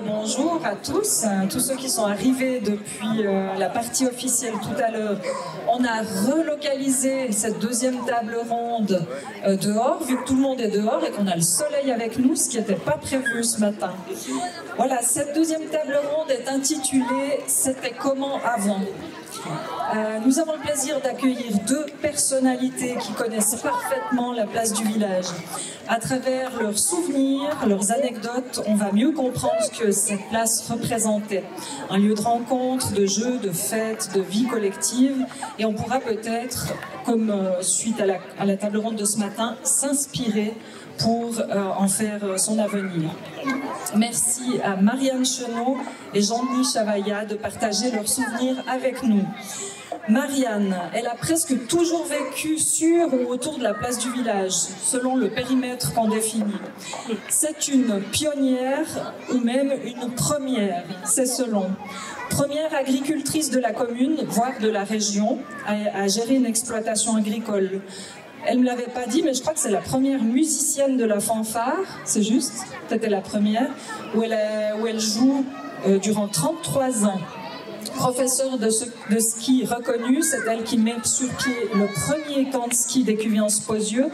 bonjour à tous ceux qui sont arrivés depuis la partie officielle tout à l'heure. On a relocalisé cette deuxième table ronde dehors, vu que tout le monde est dehors et qu'on a le soleil avec nous, ce qui n'était pas prévu ce matin. Voilà, cette deuxième table ronde est intitulée « C'était comment avant ?» Nous avons le plaisir d'accueillir deux personnalités qui connaissent parfaitement la place du village. À travers leurs souvenirs, leurs anecdotes, on va mieux comprendre ce que cette place représentait. Un lieu de rencontre, de jeux, de fêtes, de vie collective. Et on pourra peut-être, comme suite à la table ronde de ce matin, s'inspirer pour en faire son avenir. Merci à Marianne Chenot et Jean-Denis Chavaya de partager leurs souvenirs avec nous. Marianne, elle a presque toujours vécu sur ou autour de la place du village, selon le périmètre qu'on définit. C'est une pionnière ou même une première, c'est selon. Première agricultrice de la commune, voire de la région, à gérer une exploitation agricole. Elle ne me l'avait pas dit, mais je crois que c'est la première musicienne de la fanfare, c'est juste, peut-être la première, où elle joue durant 33 ans. Professeure de ski reconnue, c'est elle qui met sur pied le premier camp de ski d'Écuviance-Posieux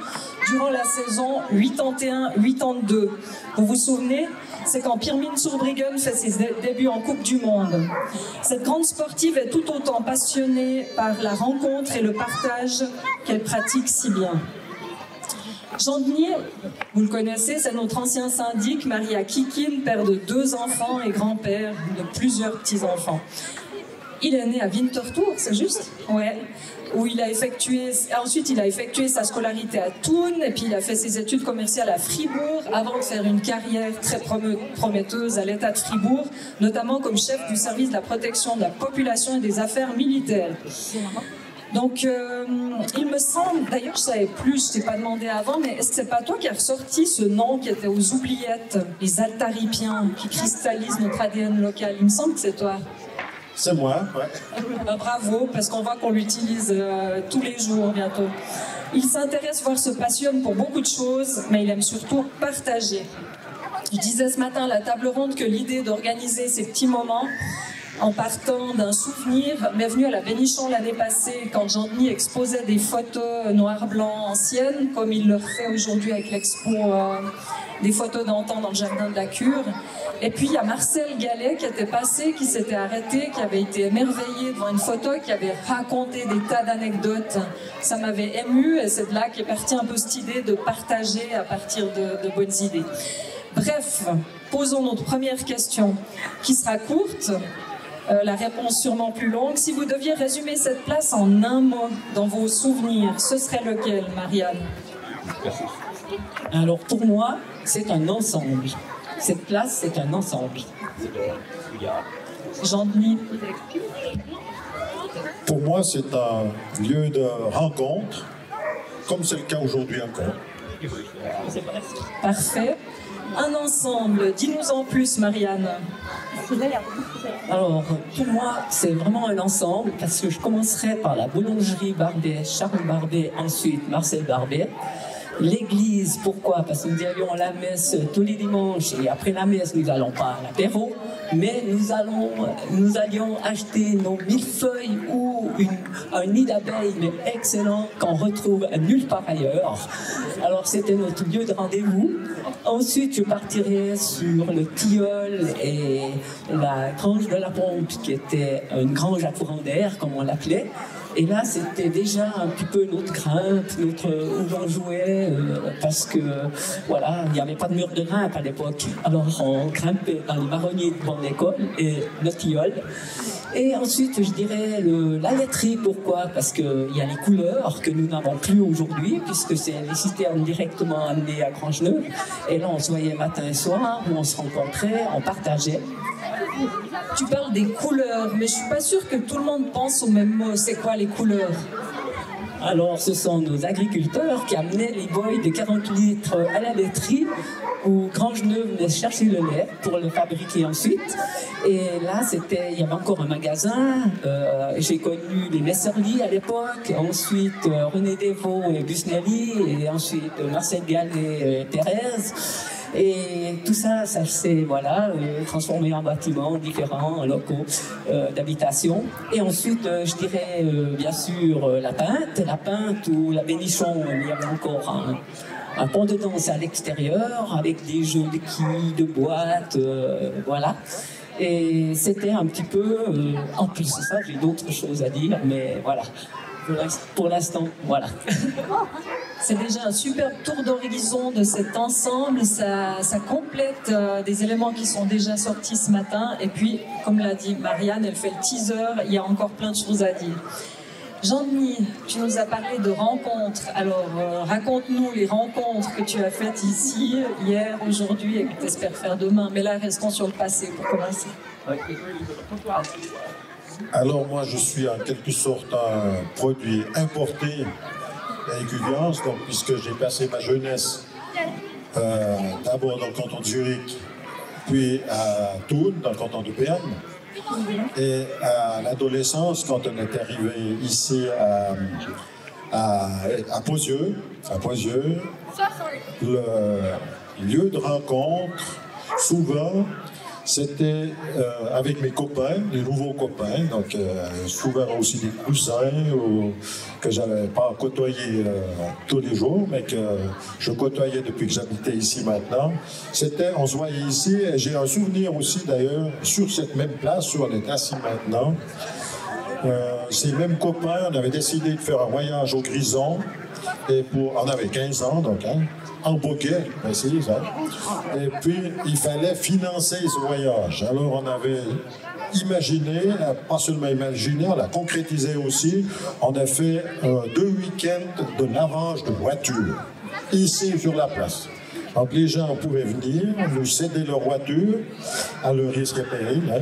durant la saison 81-82. Vous vous souvenez? C'est quand Pirmin Zurbriggen fait ses débuts en Coupe du Monde. Cette grande sportive est tout autant passionnée par la rencontre et le partage qu'elle pratique si bien. Jean-Denis, vous le connaissez, c'est notre ancien syndic, Maria Kikin, père de 2 enfants et grand-père de plusieurs petits-enfants. Il est né à Winterthur, c'est juste? Ouais. Où ensuite il a effectué sa scolarité à Thun, et puis il a fait ses études commerciales à Fribourg, avant de faire une carrière très prometteuse à l'État de Fribourg, notamment comme chef du service de la protection de la population et des affaires militaires. Donc, il me semble, d'ailleurs je savais plus, je t'ai pas demandé avant, mais est-ce que c'est pas toi qui as ressorti ce nom qui était aux oubliettes, les altaripiens, qui cristallisent notre ADN local? Il me semble que c'est toi. C'est moi, ouais. Bravo, parce qu'on voit qu'on l'utilise tous les jours bientôt. Il s'intéresse, voire se passionne pour beaucoup de choses, mais il aime surtout partager. Je disais ce matin à la table ronde que l'idée d'organiser ces petits moments, en partant d'un souvenir, m'est venue à la Bénichon l'année passée, quand Jean-Denis exposait des photos noir-blanc anciennes, comme il le fait aujourd'hui avec l'expo des photos d'antan dans le jardin de la Cure. Et puis il y a Marcel Gallet qui était passé, qui s'était arrêté, qui avait été émerveillé devant une photo, qui avait raconté des tas d'anecdotes. Ça m'avait ému et c'est de là qu'est partie un peu cette idée de partager à partir de bonnes idées. Bref, posons notre première question, qui sera courte, la réponse sûrement plus longue. Si vous deviez résumer cette place en un mot dans vos souvenirs, ce serait lequel, Marianne? Alors pour moi, c'est un ensemble. Cette place, c'est un ensemble. Jean-Denis? Pour moi, c'est un lieu de rencontre, comme c'est le cas aujourd'hui encore. Parfait. Un ensemble, dis-nous en plus, Marianne. Alors, pour moi, c'est vraiment un ensemble, parce que je commencerai par la boulangerie Barbet, Charles Barbet, ensuite Marcel Barbet. L'église, pourquoi? Parce que nous allions à la messe tous les dimanches, et après la messe, nous n'allons pas à l'apéro, mais nous allions acheter nos millefeuilles ou un nid d'abeilles, mais excellent, qu'on retrouve nulle part ailleurs. Alors c'était notre lieu de rendez-vous. Ensuite, je partirai sur le Tilleul et la grange de la Pompe, qui était une grange à courant d'air, comme on l'appelait. Et là, c'était déjà un petit peu notre grimpe, où l'on jouait, parce que, voilà, il n'y avait pas de mur de grimpe à l'époque. Alors, on grimpait dans les marronniers devant l'école et le tilleul. Et ensuite, je dirais la laiterie. Pourquoi? Parce qu'il y a les couleurs que nous n'avons plus aujourd'hui, puisque c'est les citernes directement amenées à Grangeneuve. Et là, on se voyait matin et soir, où on se rencontrait, on partageait. Tu parles des couleurs, mais je suis pas sûre que tout le monde pense au même mot. C'est quoi les couleurs? Alors, ce sont nos agriculteurs qui amenaient les boys de 40 litres à la laiterie, où Grangeneuve venait chercher le lait pour le fabriquer ensuite. Et là, il y avait encore un magasin. J'ai connu les Messerly à l'époque, ensuite René Devaux et Busnelli, et ensuite Marcel Gallet et Thérèse. Et tout ça, ça s'est voilà, transformé en bâtiments différents, en locaux d'habitation. Et ensuite, je dirais bien sûr la Pinte ou la Bénichon. Il y avait encore un pont de danse à l'extérieur avec des jeux de quilles, de boîtes, voilà. Et c'était un petit peu, en plus de ça, j'ai d'autres choses à dire, mais voilà. Pour l'instant, voilà. C'est déjà un superbe tour d'horizon de cet ensemble. Ça complète des éléments qui sont déjà sortis ce matin. Et puis, comme l'a dit Marianne, elle fait le teaser. Il y a encore plein de choses à dire. Jean-Denis, tu nous as parlé de rencontres. Alors, raconte-nous les rencontres que tu as faites ici, hier, aujourd'hui, et que tu espères faire demain. Mais là, restons sur le passé pour commencer. Alors moi, je suis en quelque sorte un produit importé avec Ugance, donc puisque j'ai passé ma jeunesse d'abord dans le canton de Zurich, puis à Thun, dans le canton de Berne, et à l'adolescence, quand on est arrivé ici à Pozieux, le lieu de rencontre, souvent, c'était avec mes copains, les nouveaux copains, donc souvent aussi des cousins que je n'avais pas côtoyé tous les jours, mais que je côtoyais depuis que j'habitais ici maintenant. On se voyait ici, et j'ai un souvenir aussi d'ailleurs, sur cette même place où on est assis maintenant. Ces mêmes copains, on avait décidé de faire un voyage au Grison, et on avait 15 ans, donc, hein, en bouquet, précise, hein. Et puis il fallait financer ce voyage. Alors on avait imaginé, pas seulement imaginé, on l'a concrétisé aussi. On a fait 2 week-ends de lavage de voitures, ici sur la place. Donc les gens pouvaient venir, nous céder leur voiture, à leur risque et péril, hein,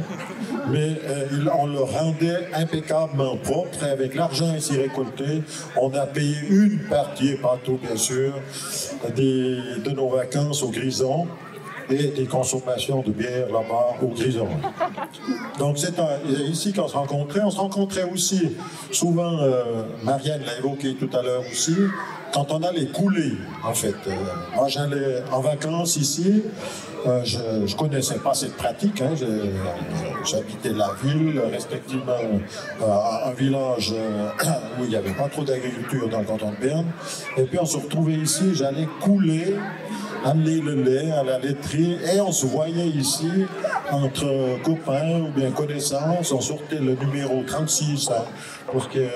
mais on le rendait impeccablement propre, et avec l'argent ici récolté, on a payé une partie, pas tout bien sûr, de nos vacances au Grison et des consommations de bière là-bas au Grison. Donc c'est ici qu'on se rencontrait aussi, souvent, Marianne l'a évoqué tout à l'heure aussi, quand on allait couler, en fait. Moi, j'allais en vacances ici. Je ne connaissais pas cette pratique. Hein, j'habitais la ville, respectivement un village où il n'y avait pas trop d'agriculture dans le canton de Berne. Et puis on se retrouvait ici, j'allais couler, amener le lait à la laiterie, et on se voyait ici entre copains ou bien connaissances. On sortait le numéro 36 hein, pour qui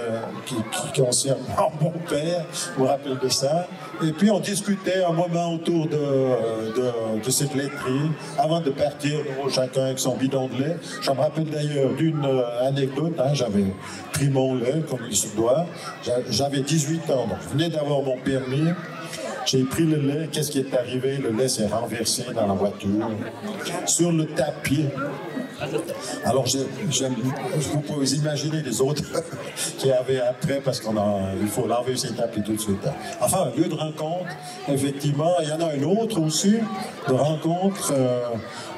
concerne mon père, je me rappelle de ça. Et puis on discutait un moment autour de cette laiterie avant de partir, chacun avec son bidon de lait. Je me rappelle d'ailleurs d'une anecdote, hein, j'avais pris mon lait comme il se doit, j'avais 18 ans, donc je venais d'avoir mon permis. J'ai pris le lait, qu'est-ce qui est arrivé? Le lait s'est renversé dans la voiture, sur le tapis. Alors, vous pouvez imaginer les autres qui avaient après, parce qu'il faut laver ces tapis tout de suite. Enfin, un lieu de rencontre, effectivement. Il y en a une autre aussi, de rencontre.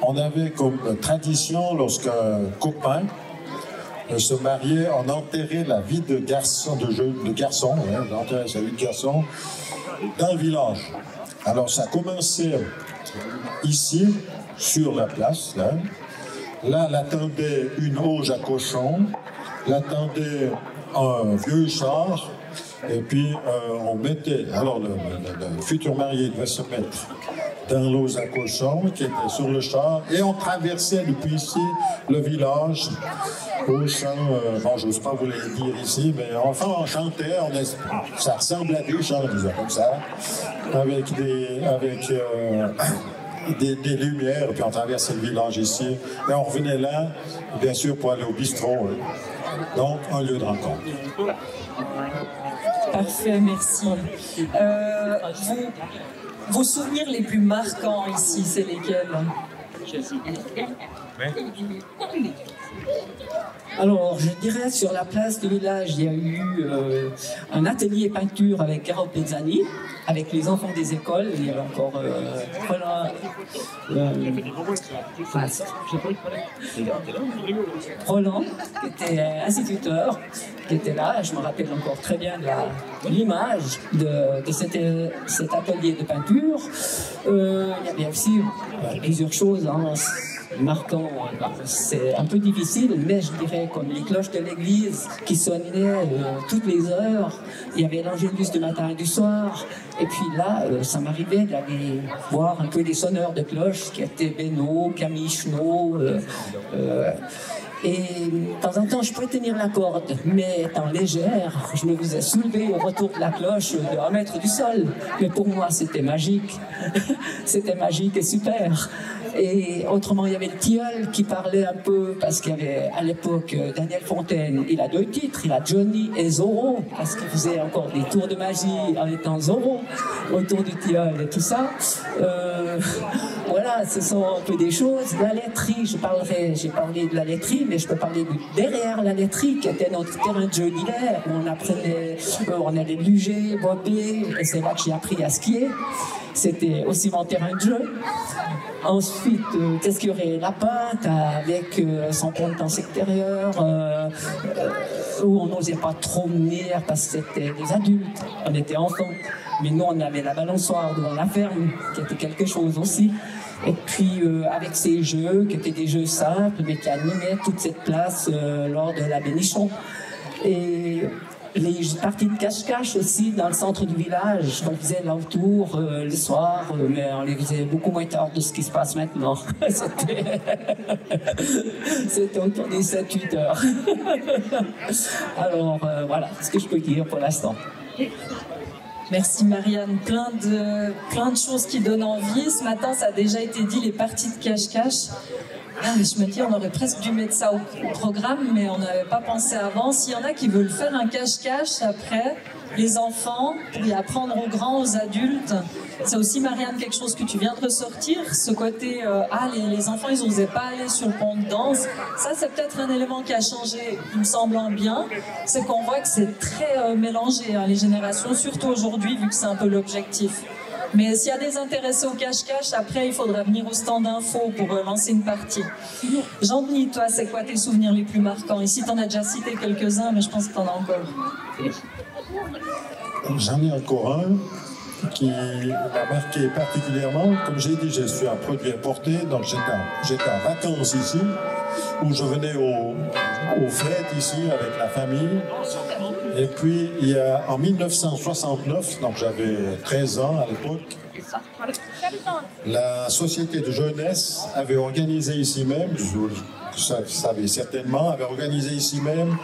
On avait comme tradition, lorsqu'un copain se mariait, on enterrait la vie de garçon, hein, on enterrait sa vie de garçon dans le village. Alors ça commençait ici, sur la place, là. Là, l'attendait une auge à cochon, l'attendait un vieux char, et puis on mettait... Alors le futur marié devait se mettre dans l'auge à cochon qui était sur le char, et on traversait depuis ici le village au chant, bon, je n'ose pas vous le dire ici, mais enfin on chantait, ça ressemble à des chants, disons comme ça, avec des lumières, puis on traversait le village ici, et on revenait là, bien sûr, pour aller au bistrot. Donc, un lieu de rencontre. Parfait, merci. Vos souvenirs les plus marquants ici, c'est lesquels? Alors, je dirais, sur la place du village, il y a eu un atelier peinture avec Caro Pezzani, avec les enfants des écoles. Il y avait encore Roland, qui était instituteur, qui était là. Je me rappelle encore très bien de l'image de cet atelier de peinture. Il y avait aussi plusieurs choses marquant. C'est un peu difficile, mais je dirais comme les cloches de l'église qui sonnaient toutes les heures. Il y avait l'angélus du matin et du soir. Et puis là, ça m'arrivait d'aller voir un peu les sonneurs de cloches qui étaient Benoît, Camille Chenot. Et de temps en temps, je pouvais tenir la corde, mais étant légère, je me faisais soulever au retour de la cloche de 1 mètre du sol. Mais pour moi, c'était magique. C'était magique et super. Et autrement, il y avait le tilleul qui parlait un peu, parce qu'il y avait à l'époque Daniel Fontaine, il a 2 titres, il a Johnny et Zorro, parce qu'il faisait encore des tours de magie en étant Zorro, autour du tilleul et tout ça. Voilà, ce sont un peu des choses. La laiterie, j'ai parlé de la laiterie, mais je peux parler de derrière la laiterie, qui était notre terrain de jeu d'hiver, où on apprenait, on allait luger, bober, et c'est là que j'ai appris à skier. C'était aussi mon terrain de jeu. Ensuite, qu'est-ce qu'il y aurait? La pinte avec son compétence extérieure, où on n'osait pas trop venir parce que c'était des adultes, on était enfants. Mais nous, on avait la balançoire devant la ferme, qui était quelque chose aussi. Et puis, avec ces jeux, qui étaient des jeux simples, mais qui animaient toute cette place lors de la Bénichon. Et les parties de cache-cache aussi dans le centre du village, on faisait là autour le soir, mais on les faisait beaucoup moins tard de ce qui se passe maintenant. C'était autour des 7-8 heures. Alors voilà ce que je peux dire pour l'instant. Merci Marianne, plein de choses qui donnent envie. Ce matin, ça a déjà été dit, les parties de cache-cache. Ah, je me dis, on aurait presque dû mettre ça au programme, mais on n'avait pas pensé avant. S'il y en a qui veulent faire un cache-cache après, les enfants, pour y apprendre aux grands, aux adultes, c'est aussi, Marianne, quelque chose que tu viens de ressortir, ce côté, les enfants, ils n'osaient pas aller sur le pont de danse. Ça, c'est peut-être un élément qui a changé, il me semblant bien, c'est qu'on voit que c'est très mélangé, hein, les générations, surtout aujourd'hui, vu que c'est un peu l'objectif. Mais s'il y a des intéressés au cache-cache, après, il faudra venir au stand d'info pour lancer une partie. Jean-Denis, toi, c'est quoi tes souvenirs les plus marquants? Ici, tu en as déjà cité quelques-uns, mais je pense que tu en as encore. J'en ai encore un qui m'a marqué particulièrement. Comme j'ai dit, je suis un produit importé, donc j'étais en vacances ici, où je venais aux fêtes ici avec la famille. Et puis, en 1969, donc j'avais 13 ans à l'époque, la société de jeunesse avait organisé ici même, vous savez certainement, avait organisé ici même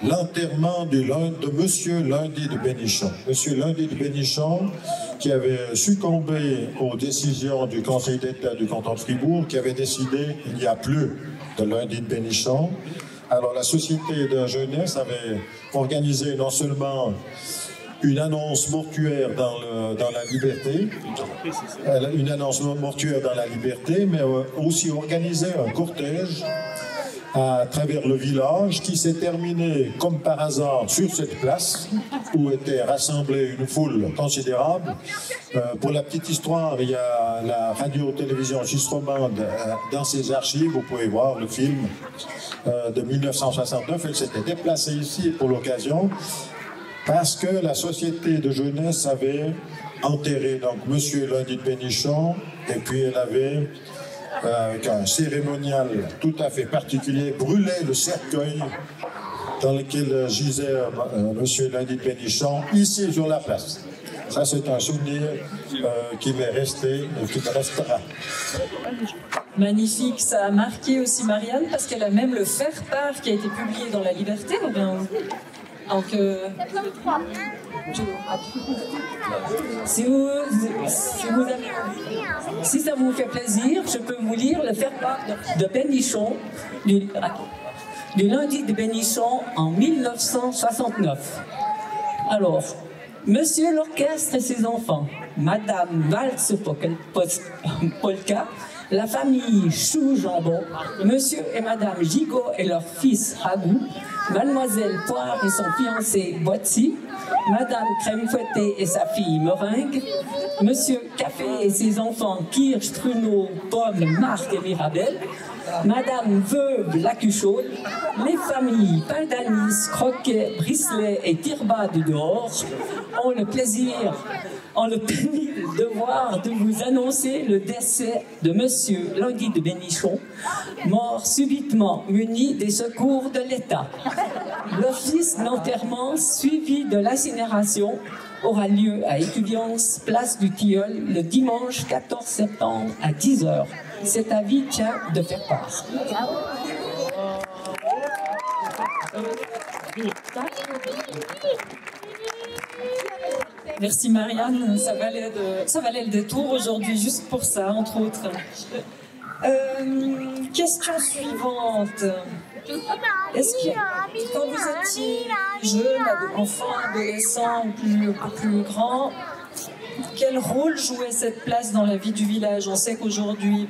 l'enterrement de Monsieur Lundy de Bénichon. Monsieur Lundy de Bénichon, qui avait succombé aux décisions du Conseil d'État du canton de Fribourg, qui avait décidé qu'il n'y a plus de Lundy de Bénichon. Alors la société de jeunesse avait organisé non seulement une annonce mortuaire dans la liberté, une annonce mortuaire dans la liberté, mais aussi organisé un cortège à travers le village qui s'est terminé comme par hasard sur cette place où était rassemblée une foule considérable. Pour la petite histoire, il y a la radio-télévision suisse romande dans ses archives, vous pouvez voir le film de 1969. Elle s'était déplacée ici pour l'occasion parce que la société de jeunesse avait enterré donc Monsieur Lundy de Bénichon, et puis elle avait avec un cérémonial tout à fait particulier, brûlé le cercueil dans lequel gisait Monsieur Lundy de Bénichon, ici sur la place. Ça, c'est un souvenir qui m'est resté et qui me restera. Magnifique, ça a marqué aussi Marianne, parce qu'elle a même le faire-part qui a été publié dans La Liberté, ou bien... Donc, si ça vous fait plaisir, je peux vous lire le faire-part de Bénichon, du Lundy de Bénichon en 1969. Alors, Monsieur l'orchestre et ses enfants, Madame Valls Polka, la famille Chou-Jambon, Monsieur et Madame Gigot et leur fils Ragou, Mademoiselle Poire et son fiancé Boitsy, Madame Crème Fouettée et sa fille Meringue, Monsieur Café et ses enfants Kirsch, Pruneau, Pomme, Marc et Mirabelle, Madame Veuve Lacuchaude, les familles Pain d'Anis, Croquet, Bricelet et Tirba de dehors ont le plaisir, ont le pénible devoir de vous annoncer le décès de Monsieur Languy de Bénichon, mort subitement muni des secours de l'État. L'office d'enterrement suivi de l'incinération aura lieu à Étudiance, place du Tilleul, le dimanche 14 septembre à 10 h. Cet avis tient de faire part. Merci Marianne, ça valait le détour aujourd'hui, juste pour ça, entre autres. Question suivante. Est-ce que quand vous étiez jeune, enfant, adolescent ou plus grand, quel rôle jouait cette place dans la vie du village? On sait qu'aujourd'hui,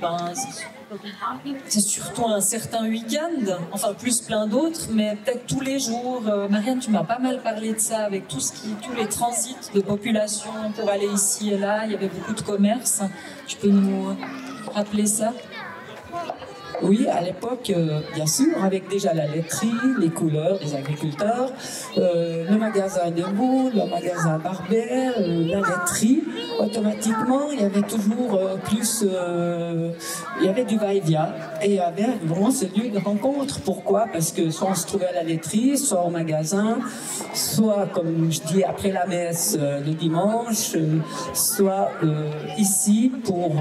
c'est surtout un certain week-end, enfin plus plein d'autres, mais peut-être tous les jours. Marianne, tu m'as pas mal parlé de ça, avec tous les transits de population pour aller ici et là. Il y avait beaucoup de commerce. Tu peux nous rappeler ça? Oui, à l'époque, bien sûr, avec déjà la laiterie, les couleurs des agriculteurs, le magasin de Meaux, le magasin Barbet, la laiterie, automatiquement, il y avait toujours il y avait du va-et-vient, et il y avait vraiment ce lieu de rencontre. Pourquoi? Parce que soit on se trouvait à la laiterie, soit au magasin, soit, comme je dis, après la messe le dimanche, soit ici pour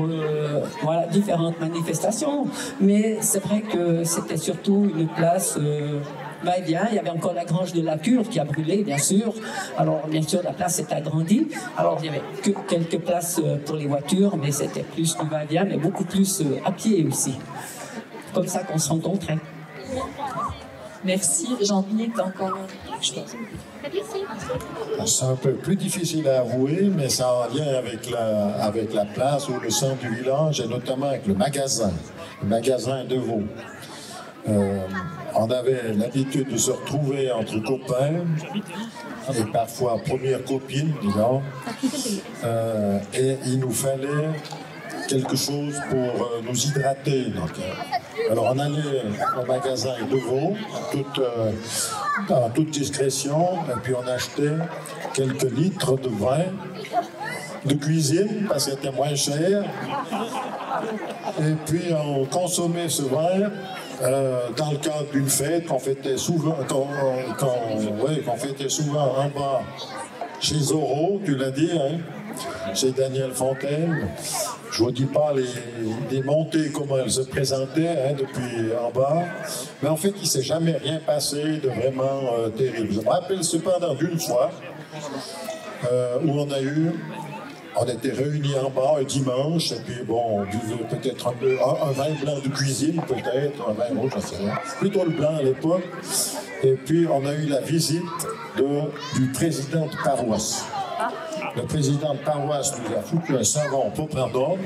voilà, différentes manifestations. Mais c'est vrai que c'était surtout une place va-et-vient. Il y avait encore la grange de la Cure qui a brûlé, bien sûr. Alors, bien sûr, la place s'est agrandie. Alors, il y avait que quelques places pour les voitures, mais c'était plus du va-et-vient, mais beaucoup plus à pied aussi. Comme ça qu'on se rencontrait. Merci. Jean-Denis, t'as encore quelque chose? C'est un peu plus difficile à avouer, mais ça a un lien avec la place ou le centre du village, et notamment avec le magasin de Vaud. On avait l'habitude de se retrouver entre copains, et parfois première copine, disons, et il nous fallait quelque chose pour nous hydrater. Donc, alors on allait au magasin de Vaud, en toute discrétion, et puis on achetait quelques litres de vin de cuisine, parce que c'était moins cher, et puis on consommait ce vin dans le cadre d'une fête qu'on fêtait souvent, qu'on fêtait souvent en bas chez Zorro, tu l'as dit, hein, chez Daniel Fontaine. Je ne vous dis pas les montées, comment elles se présentaient hein, depuis en bas, mais en fait il ne s'est jamais rien passé de vraiment terrible. Je me rappelle cependant d'une fois où on était réunis en bas un dimanche, et puis bon, on buvait peut-être un vin blanc de cuisine, peut-être, un vin rouge, je ne sais rien, plutôt le blanc à l'époque. Et puis on a eu la visite du président de paroisse. Le président de paroisse nous a foutu un savon pour prendre.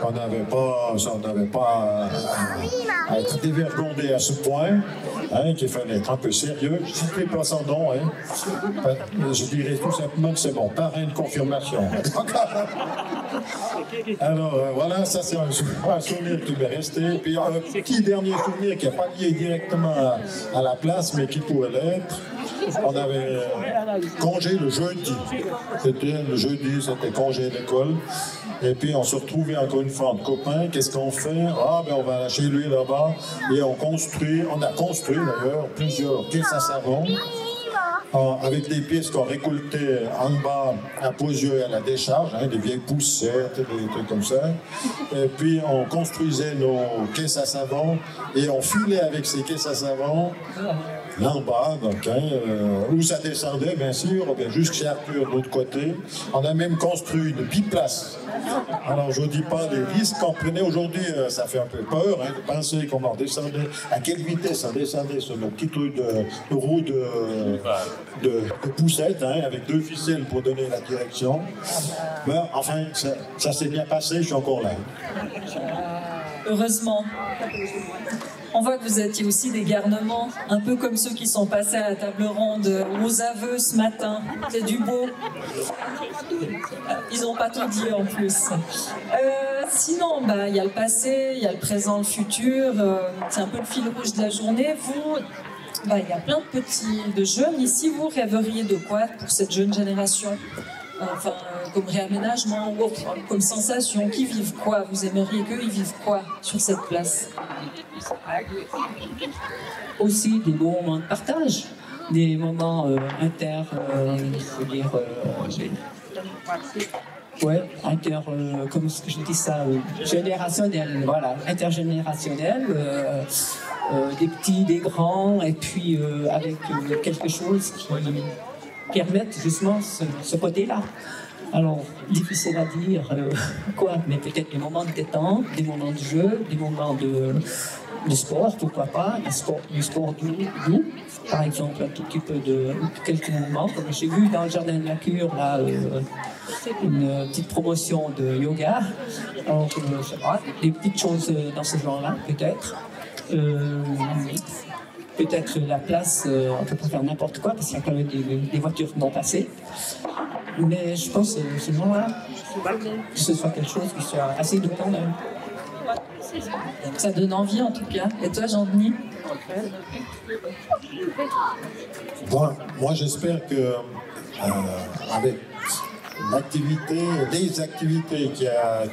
On n'avait pas à être dévergondé à ce point, hein, qu'il fallait être un peu sérieux. Je ne sais pas son nom, hein. Je dirais tout simplement que c'est mon parrain de confirmation. Alors voilà, ça c'est un souvenir qui m'est resté. Puis un petit dernier souvenir qui n'est pas lié directement à la place, mais qui pourrait l'être. On avait congé le jeudi. C'était le jeudi, c'était congé d'école. Et puis on se retrouvait encore une fois entre copains. Qu'est-ce qu'on fait? Ah ben on va chez lui là-bas et on a construit d'ailleurs plusieurs caisses à savon. Avec des pièces qu'on récoltait en bas à Posieux à la décharge, hein, des vieilles poussettes, des trucs comme ça. Et puis on construisait nos caisses à savon et on filait avec ces caisses à savon là en bas, donc, hein, où ça descendait bien sûr, jusqu'à Arthur de l'autre côté. On a même construit une biplace Alors, je ne dis pas les risques qu'on prenait aujourd'hui, ça fait un peu peur, hein, de penser comment on descendait, à quelle vitesse on descendait sur le petit truc de roue de poussette, hein, avec 2 ficelles pour donner la direction. Mais enfin, ça s'est bien passé, je suis encore là. Heureusement. On voit que vous étiez aussi des garnements, un peu comme ceux qui sont passés à la table ronde aux aveux ce matin. C'est du beau. Ils n'ont pas tout dit en plus. Sinon, il y a le passé, il y a le présent, le futur. C'est un peu le fil rouge de la journée. Vous, il y a plein de jeunes ici. Vous rêveriez de quoi pour cette jeune génération? Enfin, comme réaménagement ou comme sensation, qui vivent quoi? Vous aimeriez qu'eux, ils vivent quoi sur cette place? Aussi des bons moments de partage, des moments comme ce que je dis ça, générationnel, voilà, intergénérationnel, des petits, des grands, et puis avec quelque chose qui permette justement ce côté-là. Alors, difficile à dire quoi, mais peut-être des moments de détente, des moments de jeu, des moments de sport, pourquoi pas, du sport doux, par exemple, un tout petit peu de quelques mouvements, comme j'ai vu dans le jardin de la cure, là, une petite promotion de yoga. Alors, je sais pas, des petites choses dans ce genre-là, peut-être. Peut-être la place, on peut pas faire n'importe quoi, parce qu'il y a quand même des voitures non passées. Mais je pense que ce genre-là, que ce soit quelque chose qui soit assez doux quand même. Ça donne envie en tout cas. Et toi, Jean-Denis? Moi, j'espère que avec les activités qu'il y a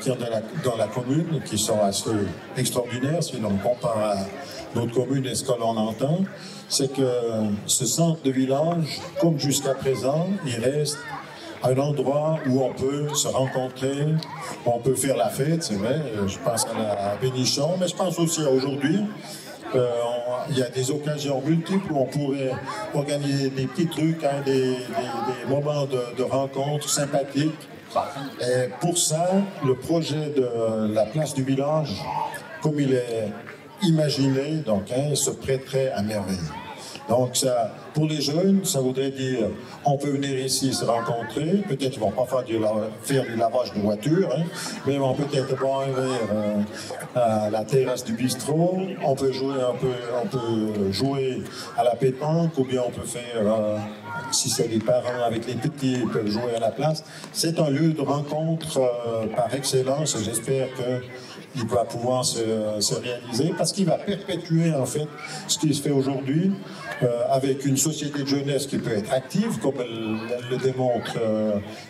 dans la commune, qui sont assez extraordinaires, si l'on compare à d'autres communes et ce que l'on entend, c'est que ce centre de village, comme jusqu'à présent, il reste un endroit où on peut se rencontrer, où on peut faire la fête, c'est vrai, je pense à Bénichon, mais je pense aussi à aujourd'hui. Il y a des occasions multiples où on pourrait organiser des petits trucs, hein, des moments de rencontres sympathiques. Et pour ça, le projet de la place du village, comme il est imaginé, donc, hein, se prêterait à merveille. Donc ça, pour les jeunes, ça voudrait dire, on peut venir ici se rencontrer, peut-être ils vont pas faire du lavage de voiture, hein, mais ils vont peut-être boire un verre à la terrasse du bistrot, on peut jouer à la pétanque, ou bien on peut faire, si c'est les parents avec les petits, ils peuvent jouer à la place. C'est un lieu de rencontre par excellence, et j'espère qu'il va pouvoir se réaliser, parce qu'il va perpétuer en fait ce qui se fait aujourd'hui, avec une société de jeunesse qui peut être active, comme elle le démontre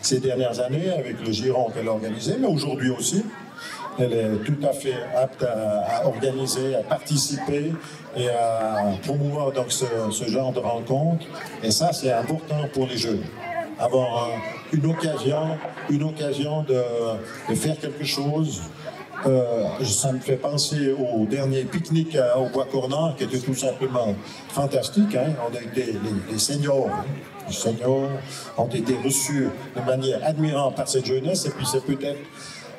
ces dernières années, avec le giron qu'elle a organisé, mais aujourd'hui aussi. Elle est tout à fait apte à organiser, à participer et à promouvoir donc ce genre de rencontres. Et ça, c'est important pour les jeunes. Avoir une occasion de faire quelque chose. Ça me fait penser au dernier pique-nique au Bois Cornard, qui était tout simplement fantastique. Hein. Les seniors, les seniors ont été reçus de manière admirable par cette jeunesse, et puis c'est peut-être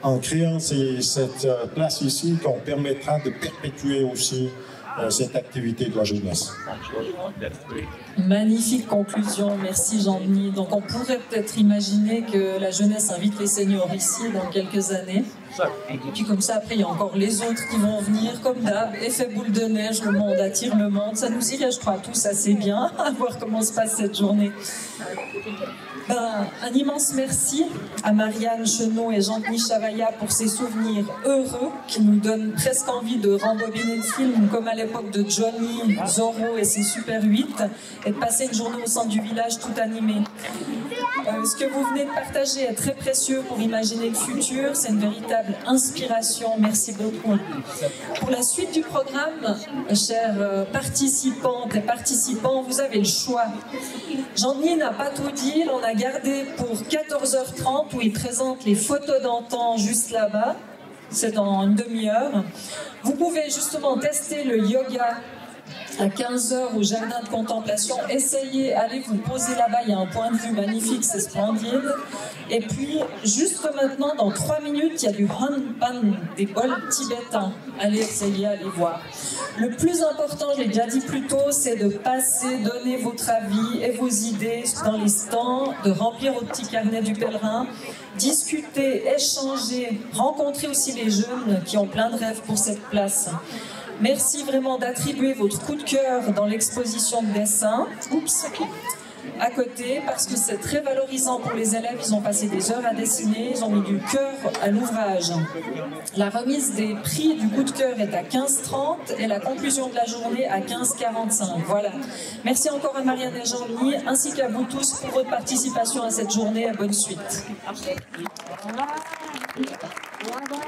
en créant cette place ici qu'on permettra de perpétuer aussi cette activité de la jeunesse. Magnifique conclusion, merci Jean-Denis. Donc on pourrait peut-être imaginer que la jeunesse invite les seniors ici dans quelques années. Et puis comme ça, après, il y a encore les autres qui vont venir, comme d'hab, effet boule de neige, le monde attire le monde. Ça nous irait, je crois, tous assez bien à voir comment se passe cette journée. Un immense merci à Marianne Chenot et Jean-Denis Chavaya pour ces souvenirs heureux qui nous donnent presque envie de rembobiner le film comme à l'époque de Johnny, Zorro et ses Super 8 et de passer une journée au centre du village tout animé. Ce que vous venez de partager est très précieux pour imaginer le futur, c'est une véritable inspiration, merci beaucoup. Pour la suite du programme, chers participantes et participants, vous avez le choix. Jean-Denis n'a pas tout dit, on a gardé pour 14h30 où il présente les photos d'antan juste là-bas, c'est dans une demi-heure. Vous pouvez justement tester le yoga à 15h au jardin de contemplation. Essayez, allez vous poser là-bas, il y a un point de vue magnifique, c'est splendide. Et puis, juste maintenant, dans 3 minutes, il y a du hanpan, des bols tibétains. Allez essayer, allez voir. Le plus important, je l'ai déjà dit plus tôt, c'est de passer, donner votre avis et vos idées dans les stands, de remplir votre petit carnet du pèlerin, discuter, échanger, rencontrer aussi les jeunes qui ont plein de rêves pour cette place. Merci vraiment d'attribuer votre coup de cœur dans l'exposition de dessin. Oups. À côté, parce que c'est très valorisant pour les élèves, ils ont passé des heures à dessiner, ils ont mis du cœur à l'ouvrage. La remise des prix du coup de cœur est à 15h30 et la conclusion de la journée à 15h45. Voilà. Merci encore à Marianne et Jean-Louis, ainsi qu'à vous tous pour votre participation à cette journée. À bonne suite. Bravo.